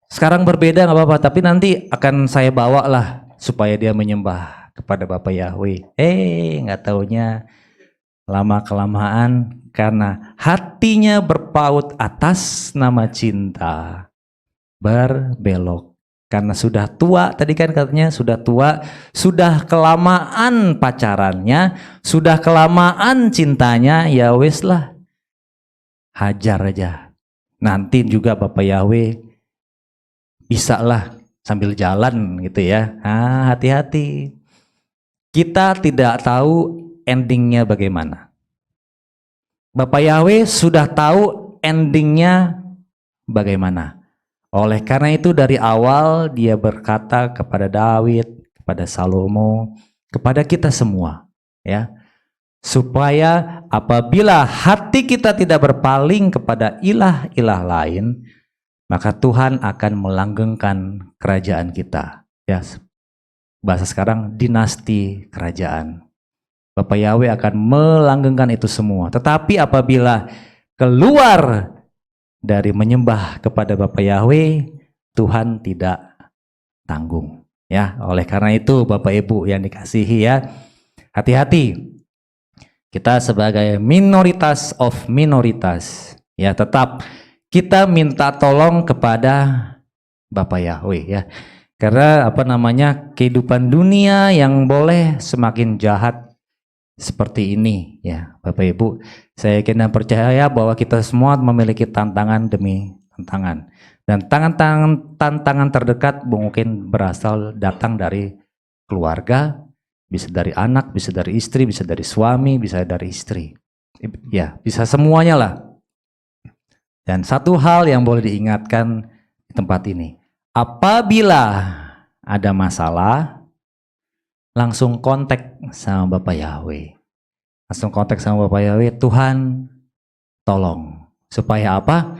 sekarang berbeda nggak apa-apa, tapi nanti akan saya bawa lah supaya dia menyembah kepada Bapak Yahweh. Nggak taunya lama-kelamaan karena hatinya berpaut atas nama cinta, berbelok. Karena sudah tua, tadi kan katanya sudah tua, sudah kelamaan pacarannya, sudah kelamaan cintanya, ya wes lah, hajar aja. Nanti juga Bapak Yahweh bisa lah sambil jalan gitu ya. Hati-hati. Kita tidak tahu endingnya bagaimana. Bapak Yahweh sudah tahu endingnya bagaimana. Oleh karena itu dari awal dia berkata kepada Daud, kepada Salomo, kepada kita semua, ya, supaya apabila hati kita tidak berpaling kepada ilah-ilah lain, maka Tuhan akan melanggengkan kerajaan kita. Ya, bahasa sekarang dinasti kerajaan. Bapak Yahweh akan melanggengkan itu semua. Tetapi apabila keluar dari menyembah kepada Bapak Yahweh, Tuhan tidak tanggung. Ya, oleh karena itu Bapak Ibu yang dikasihi ya, hati-hati. Kita sebagai minoritas of minoritas, ya tetap kita minta tolong kepada Bapak Yahweh ya. Karena kehidupan dunia yang boleh semakin jahat seperti ini ya Bapak Ibu. Saya yakin dan percaya bahwa kita semua memiliki tantangan demi tantangan. Dan tantangan terdekat mungkin datang dari keluarga, bisa dari anak, bisa dari istri, bisa dari suami, bisa dari istri. Ya, bisa semuanya lah. Dan satu hal yang boleh diingatkan di tempat ini, apabila ada masalah, langsung kontak sama Bapak Yahweh. Langsung kontak sama Bapak Yahweh, Tuhan tolong. Supaya apa?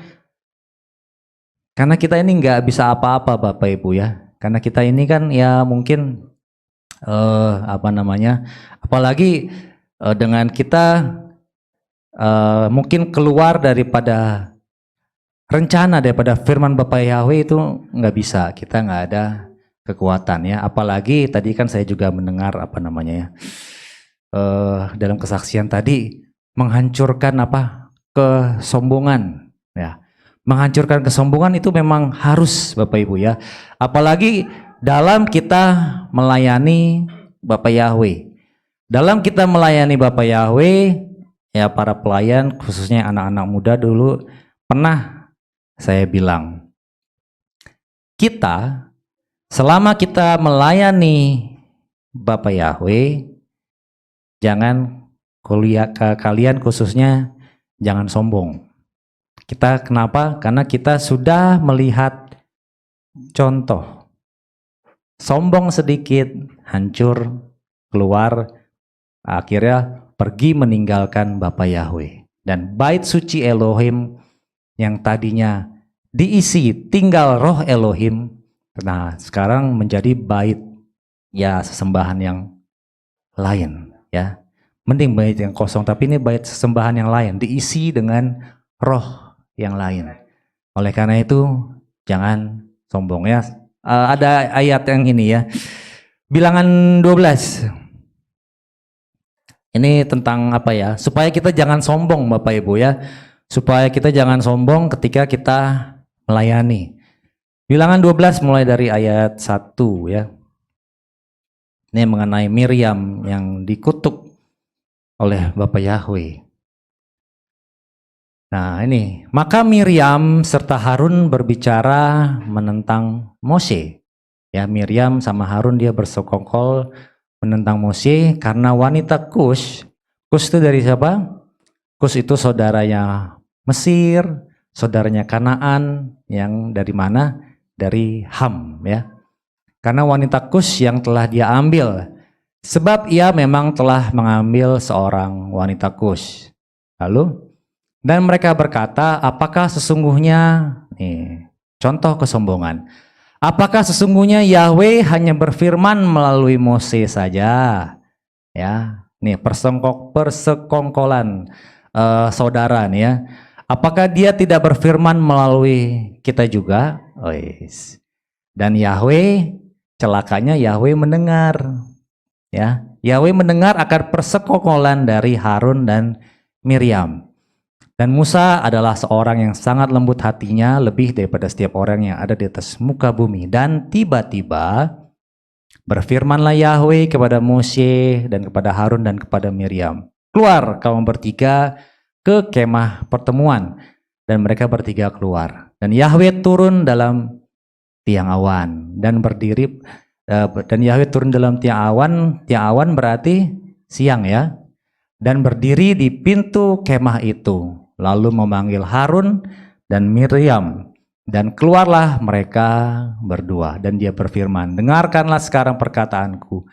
Karena kita ini nggak bisa apa-apa Bapak Ibu ya. Karena kita ini kan ya mungkin apalagi dengan kita mungkin keluar daripada rencana, daripada firman Bapak Yahweh itu nggak bisa. Kita nggak ada kekuatan ya. Apalagi tadi kan saya juga mendengar dalam kesaksian tadi menghancurkan kesombongan ya. Menghancurkan kesombongan itu memang harus Bapak Ibu ya. Apalagi dalam kita melayani Bapak Yahweh. Dalam kita melayani Bapak Yahweh ya, para pelayan khususnya anak-anak muda dulu pernah saya bilang, kita selama kita melayani Bapak Yahweh, jangan kalian khususnya jangan sombong. Kita kenapa? Karena kita sudah melihat contoh. Sombong sedikit, hancur, keluar, akhirnya pergi meninggalkan Bapak Yahweh. Dan bait suci Elohim yang tadinya diisi tinggal roh Elohim, nah sekarang menjadi bait ya sesembahan yang lain ya. Mending bait yang kosong, tapi ini bait sesembahan yang lain, diisi dengan roh yang lain. Oleh karena itu jangan sombong ya. Ada ayat yang ini ya, Bilangan 12. Ini tentang apa ya, supaya kita jangan sombong Bapak Ibu ya, supaya kita jangan sombong ketika kita melayani. Bilangan 12 mulai dari ayat 1 ya. Ini mengenai Miriam yang dikutuk oleh Bapak Yahweh. Nah ini, maka Miriam serta Harun berbicara menentang Mose. Ya, Miriam sama Harun dia bersekongkol menentang Mose karena wanita Kus. Kus itu dari siapa? Kus itu saudaranya Mesir, saudaranya Kanaan, yang dari mana? Dari Ham ya. Karena wanita Kus yang telah dia ambil, sebab ia memang telah mengambil seorang wanita Kus. Lalu Dan mereka berkata, apakah sesungguhnya, nih, contoh kesombongan. Apakah sesungguhnya Yahweh hanya berfirman melalui Mose saja? Ya, nih persekongkolan saudara nih ya. Apakah dia tidak berfirman melalui kita juga? Oh, yes. Dan Yahweh, celakanya Yahweh mendengar. Ya, Yahweh mendengar akan persekongkolan dari Harun dan Miriam. Dan Musa adalah seorang yang sangat lembut hatinya, lebih daripada setiap orang yang ada di atas muka bumi. Dan tiba-tiba berfirmanlah Yahweh kepada Mose dan kepada Harun dan kepada Miriam. Keluar kamu bertiga ke kemah pertemuan. Dan mereka bertiga keluar. Dan Yahweh turun dalam tiang awan dan berdiri. Dan Yahweh turun dalam tiang awan berarti siang ya. Dan berdiri di pintu kemah itu. Lalu memanggil Harun dan Miriam. Dan keluarlah mereka berdua. Dan dia berfirman, dengarkanlah sekarang perkataanku.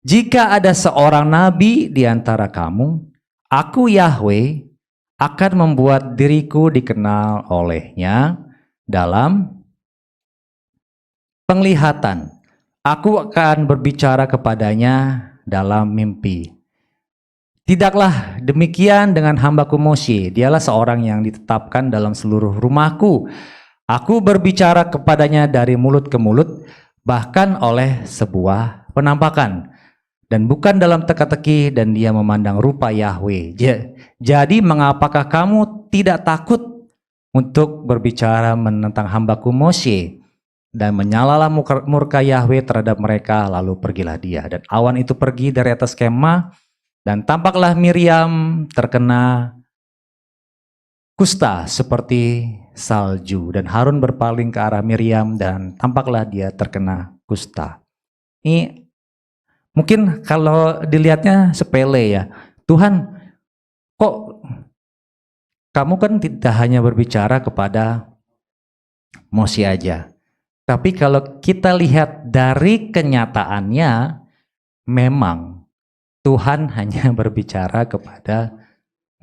Jika ada seorang nabi di antara kamu, aku Yahweh akan membuat diriku dikenal olehnya dalam penglihatan. Aku akan berbicara kepadanya dalam mimpi. Tidaklah demikian dengan hambaku Mose, dialah seorang yang ditetapkan dalam seluruh rumahku. Aku berbicara kepadanya dari mulut ke mulut, bahkan oleh sebuah penampakan. Dan bukan dalam teka-teki, dan dia memandang rupa Yahweh. Jadi mengapakah kamu tidak takut untuk berbicara tentang hambaku Mose? Dan menyalalah murka Yahweh terhadap mereka, lalu pergilah dia. Dan awan itu pergi dari atas kemah, dan tampaklah Miriam terkena kusta seperti salju. Dan Harun berpaling ke arah Miriam dan tampaklah dia terkena kusta. Ini mungkin kalau dilihatnya sepele ya. Tuhan, kok kamu kan tidak hanya berbicara kepada Mose aja. Tapi kalau kita lihat dari kenyataannya, memang Tuhan hanya berbicara kepada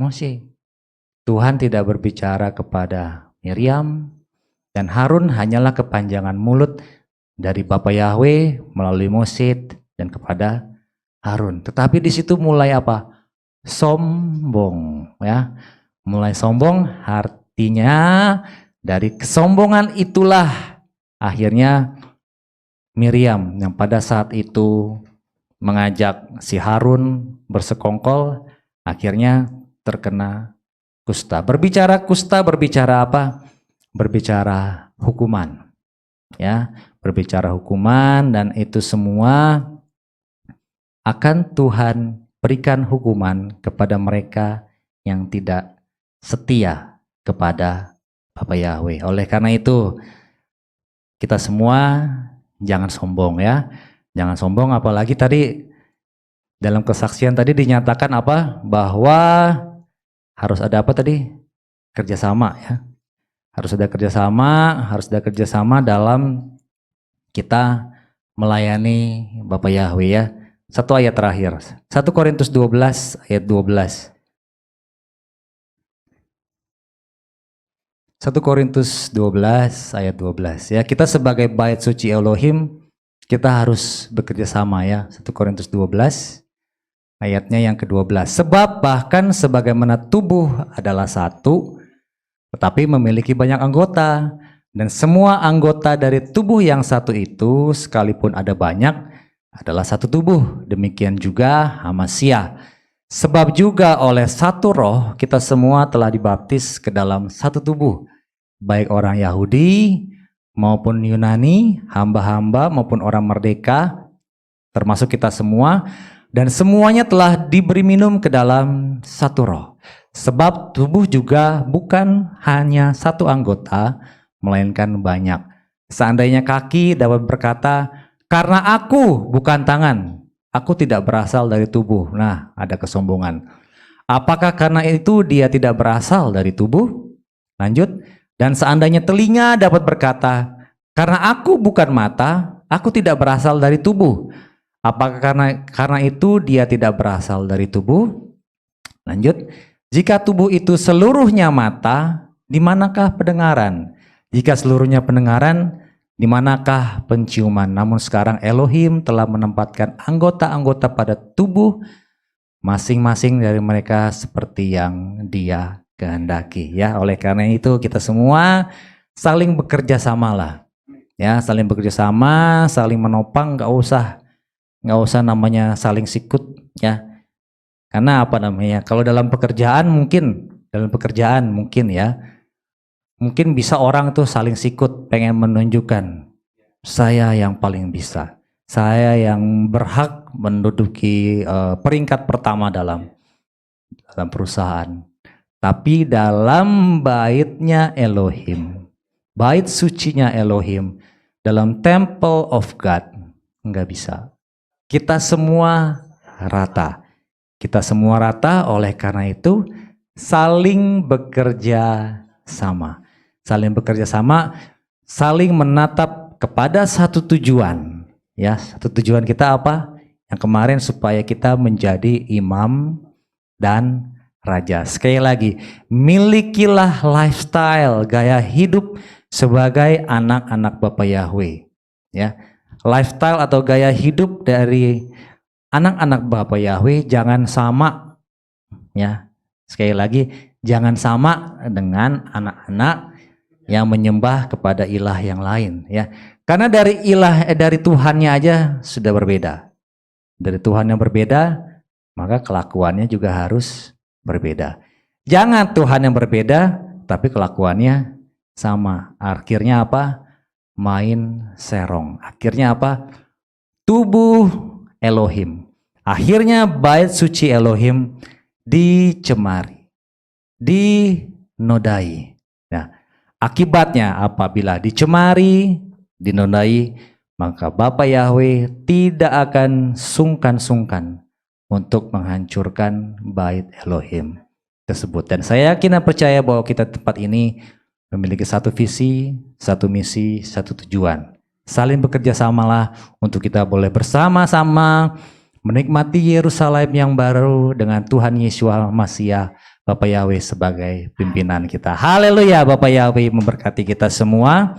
Mose. Tuhan tidak berbicara kepada Miriam, dan Harun hanyalah kepanjangan mulut dari Bapa Yahweh melalui Mose dan kepada Harun. Tetapi di situ mulai apa? Sombong, ya. Mulai sombong, artinya dari kesombongan itulah akhirnya Miriam yang pada saat itu mengajak si Harun bersekongkol, akhirnya terkena kusta. Berbicara kusta, berbicara apa? Berbicara hukuman. Ya, berbicara hukuman, dan itu semua akan Tuhan berikan hukuman kepada mereka yang tidak setia kepada Bapa Yahweh. Oleh karena itu, kita semua jangan sombong ya. Jangan sombong, apalagi tadi dalam kesaksian tadi dinyatakan apa? Bahwa harus ada apa tadi? Kerjasama ya. Harus ada kerjasama dalam kita melayani Bapa Yahweh ya. Satu ayat terakhir, 1 Korintus 12 ayat 12. 1 Korintus 12 ayat 12 ya. Kita sebagai bait suci Elohim, kita harus bekerja sama ya. 1 Korintus 12 ayatnya yang ke-12. Sebab bahkan sebagaimana tubuh adalah satu, tetapi memiliki banyak anggota, dan semua anggota dari tubuh yang satu itu, sekalipun ada banyak, adalah satu tubuh. Demikian juga Hamasia. Sebab juga oleh satu roh kita semua telah dibaptis ke dalam satu tubuh, baik orang Yahudi maupun Yunani, hamba-hamba maupun orang merdeka, termasuk kita semua, dan semuanya telah diberi minum ke dalam satu roh. Sebab tubuh juga bukan hanya satu anggota, melainkan banyak. Seandainya kaki dapat berkata, karena aku bukan tangan, aku tidak berasal dari tubuh. Nah, ada kesombongan. Apakah karena itu dia tidak berasal dari tubuh? Lanjut. Dan seandainya telinga dapat berkata, karena aku bukan mata, aku tidak berasal dari tubuh. Apakah karena itu dia tidak berasal dari tubuh? Lanjut. Jika tubuh itu seluruhnya mata, di manakah pendengaran? Jika seluruhnya pendengaran, di manakah penciuman? Namun sekarang Elohim telah menempatkan anggota-anggota pada tubuh masing-masing dari mereka seperti yang Dia kehendaki. Ya, oleh karena itu kita semua saling bekerja samalah. Ya, saling bekerja sama, saling menopang, nggak usah namanya saling sikut ya. Karena apa namanya? Kalau dalam pekerjaan mungkin ya. Mungkin bisa orang tuh saling sikut, pengen menunjukkan saya yang paling bisa. Saya yang berhak menduduki peringkat pertama dalam perusahaan. Tapi dalam baitnya Elohim, bait sucinya Elohim, dalam temple of God, nggak bisa. Kita semua rata. Kita semua rata, oleh karena itu saling bekerja sama. Saling bekerja sama, saling menatap kepada satu tujuan. Ya, satu tujuan kita apa? Yang kemarin supaya kita menjadi imam dan raja. Sekali lagi, milikilah lifestyle, gaya hidup sebagai anak-anak Bapa Yahweh. Ya, lifestyle atau gaya hidup dari anak-anak Bapa Yahweh jangan sama. Ya, sekali lagi, jangan sama dengan anak-anak yang menyembah kepada ilah yang lain. Ya, karena dari Tuhannya aja sudah berbeda. Dari Tuhan yang berbeda, maka kelakuannya juga harus berbeda. Jangan Tuhan yang berbeda, tapi kelakuannya sama. Akhirnya apa? Main serong. Akhirnya apa? Tubuh Elohim. Akhirnya bait suci Elohim dicemari, dinodai. Nah, akibatnya apabila dicemari, dinodai, maka Bapa Yahweh tidak akan sungkan-sungkan untuk menghancurkan bait Elohim tersebut. Dan saya yakin dan percaya bahwa kita tempat ini memiliki satu visi, satu misi, satu tujuan. Saling bekerja samalah untuk kita boleh bersama-sama menikmati Yerusalem yang baru dengan Tuhan Yesus Masiah, Bapa Yahweh sebagai pimpinan kita. Haleluya, Bapa Yahweh memberkati kita semua.